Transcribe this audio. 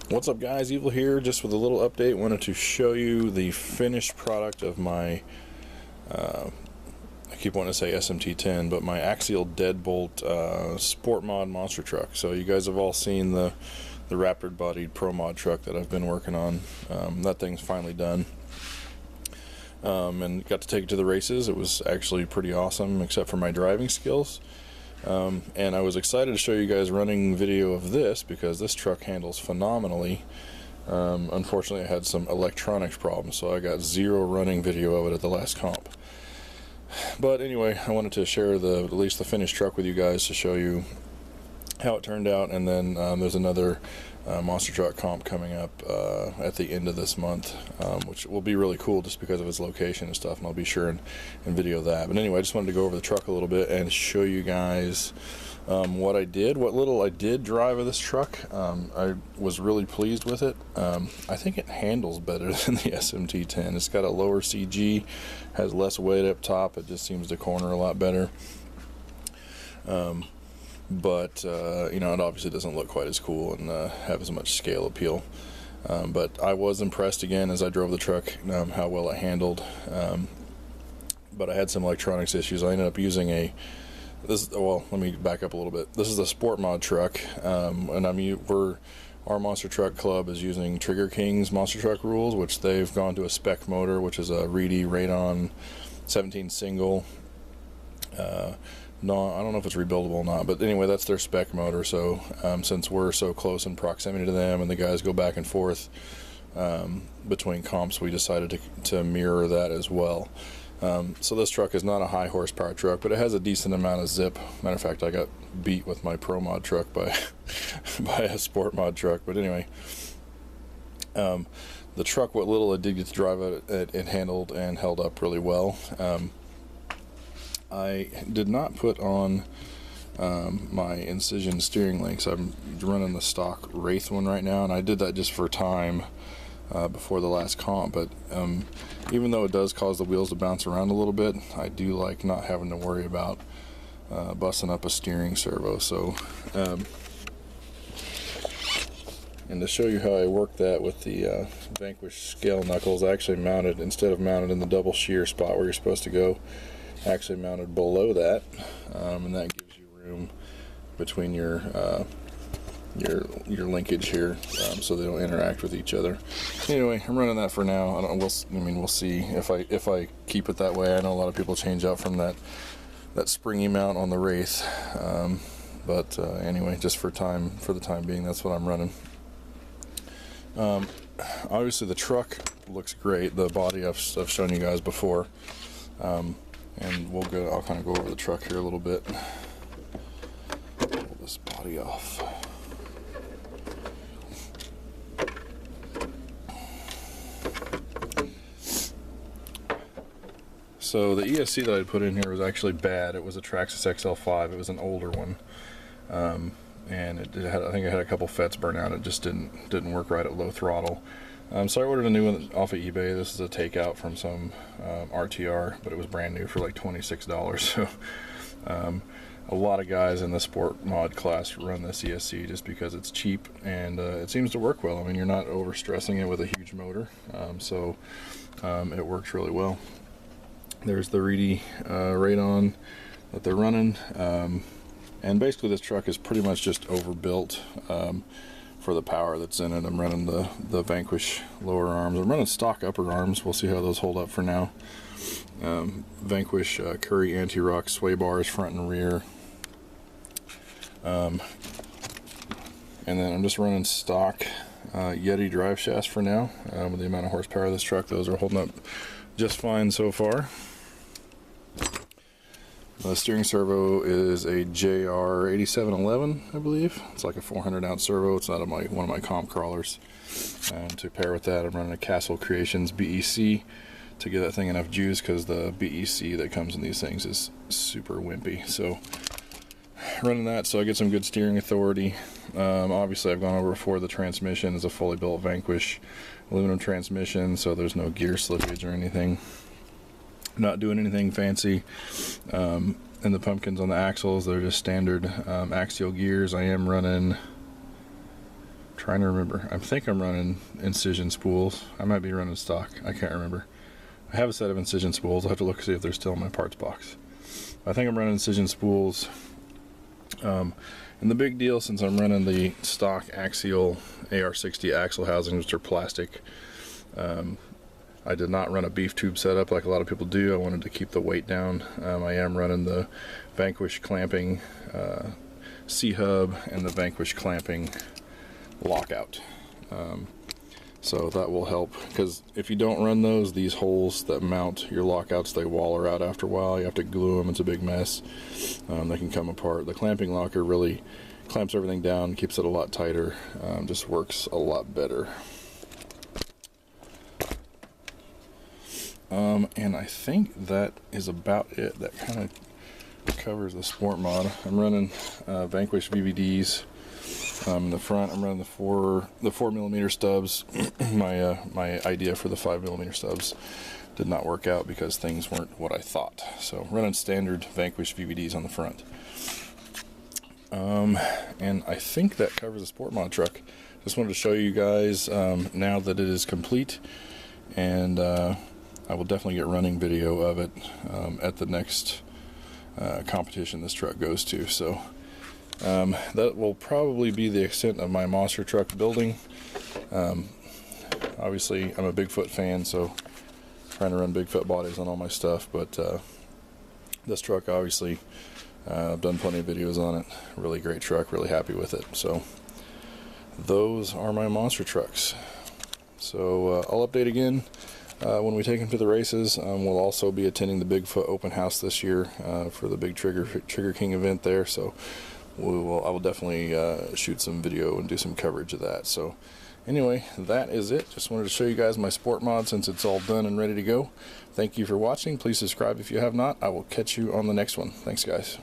What's up guys, Evil here, just with a little update. Wanted to show you the finished product of my, I keep wanting to say SMT10, but my Axial Deadbolt Sport Mod monster truck. So you guys have all seen the Raptor bodied Pro Mod truck that I've been working on. That thing's finally done. And got to take it to the races. It was actually pretty awesome, except for my driving skills. And I was excited to show you guys running video of this because this truck handles phenomenally. Unfortunately I had some electronics problems, so I got zero running video of it at the last comp. But anyway, I wanted to share at least the finished truck with you guys to show you how it turned out. And then there's another monster truck comp coming up at the end of this month, which will be really cool just because of its location and stuff, and I'll be sure and video that. But anyway, I just wanted to go over the truck a little bit and show you guys what little I did drive of this truck. I was really pleased with it. I think it handles better than the SMT10. It's got a lower CG, has less weight up top, it just seems to corner a lot better. But you know, it obviously doesn't look quite as cool and have as much scale appeal. But I was impressed again as I drove the truck, how well it handled. But I had some electronics issues. I ended up using well, let me back up a little bit. This is a Sport Mod truck, and our monster truck club is using Trigger King's monster truck rules, which they've gone to a spec motor, which is a Reedy Radon 17 single. No, I don't know if it's rebuildable or not, but anyway, that's their spec motor. So since we're so close in proximity to them and the guys go back and forth between comps, we decided to mirror that as well. So this truck is not a high horsepower truck, but it has a decent amount of zip. Matter of fact, I got beat with my Pro Mod truck by a Sport Mod truck. But anyway, the truck, what little I did get to drive it handled and held up really well. I did not put on my Incision steering links. I'm running the stock Wraith one right now, and I did that just for time before the last comp. But even though it does cause the wheels to bounce around a little bit, I do like not having to worry about busting up a steering servo. So, and to show you how I work that with the Vanquish scale knuckles, I actually mounted, instead of mounted in the double shear spot where you're supposed to go, actually mounted below that, and that gives you room between your linkage here, so they don't interact with each other. Anyway, I'm running that for now. We'll see if I keep it that way. I know a lot of people change out from that springy mount on the Wraith, but anyway, just for the time being, that's what I'm running. Obviously, the truck looks great. The body I've shown you guys before. And I'll kind of go over the truck here a little bit. Pull this body off. So the ESC that I put in here was actually bad. It was a Traxxas XL5. It was an older one. And I think it had a couple FETs burn out. It just didn't work right at low throttle. So I ordered a new one off of eBay. This is a takeout from some RTR, but it was brand new for like $26. So a lot of guys in the Sport Mod class run this ESC just because it's cheap and it seems to work well. I mean, you're not over stressing it with a huge motor, so it works really well. There's the Reedy Radon that they're running, and basically this truck is pretty much just overbuilt for the power that's in it. I'm running the Vanquish lower arms. I'm running stock upper arms. We'll see how those hold up for now. Vanquish Curry anti-rock sway bars front and rear. And then I'm just running stock Yeti drive shafts for now. With the amount of horsepower of this truck, those are holding up just fine so far. The steering servo is a JR8711, I believe. It's like a 400-ounce servo. It's not one of my comp crawlers. And to pair with that, I'm running a Castle Creations BEC to give that thing enough juice, because the BEC that comes in these things is super wimpy. So running that so I get some good steering authority. Obviously, I've gone over before, the transmission is a fully built Vanquish aluminum transmission, so there's no gear slippage or anything. Not doing anything fancy. And the pumpkins on the axles, they're just standard axial gears. I am running Trying to remember. I think I'm running incision spools. I might be running stock. I can't remember. I have a set of incision spools. I'll have to look and see if they're still in my parts box. I think I'm running incision spools. And the big deal, since I'm running the stock Axial AR60 axle housings, which are plastic, I did not run a beef tube setup like a lot of people do. I wanted to keep the weight down. I am running the Vanquish clamping C-hub and the Vanquish clamping lockout. So that will help, because if you don't run those, these holes that mount your lockouts, they waller out after a while. You have to glue them. It's a big mess. They can come apart. The clamping locker really clamps everything down, keeps it a lot tighter, just works a lot better. And I think that is about it. That kind of covers the sport mod. I'm running Vanquish VVDs. In the front, I'm running the 4mm stubs. My idea for the 5mm stubs did not work out because things weren't what I thought. So running standard Vanquish VVDs on the front. And I think that covers the sport mod truck. Just wanted to show you guys now that it is complete, and I will definitely get running video of it at the next competition this truck goes to. So that will probably be the extent of my monster truck building. Obviously I'm a BigFoot fan, so trying to run BigFoot bodies on all my stuff, but this truck, obviously, I've done plenty of videos on it. Really great truck, really happy with it. So those are my monster trucks. So I'll update again when we take them to the races. We'll also be attending the BigFoot open house this year for the big Trigger King event there, so I will definitely shoot some video and do some coverage of that. So anyway, that is it. Just wanted to show you guys my sport mod since it's all done and ready to go. Thank you for watching. Please subscribe if you have not. I will catch you on the next one. Thanks, guys.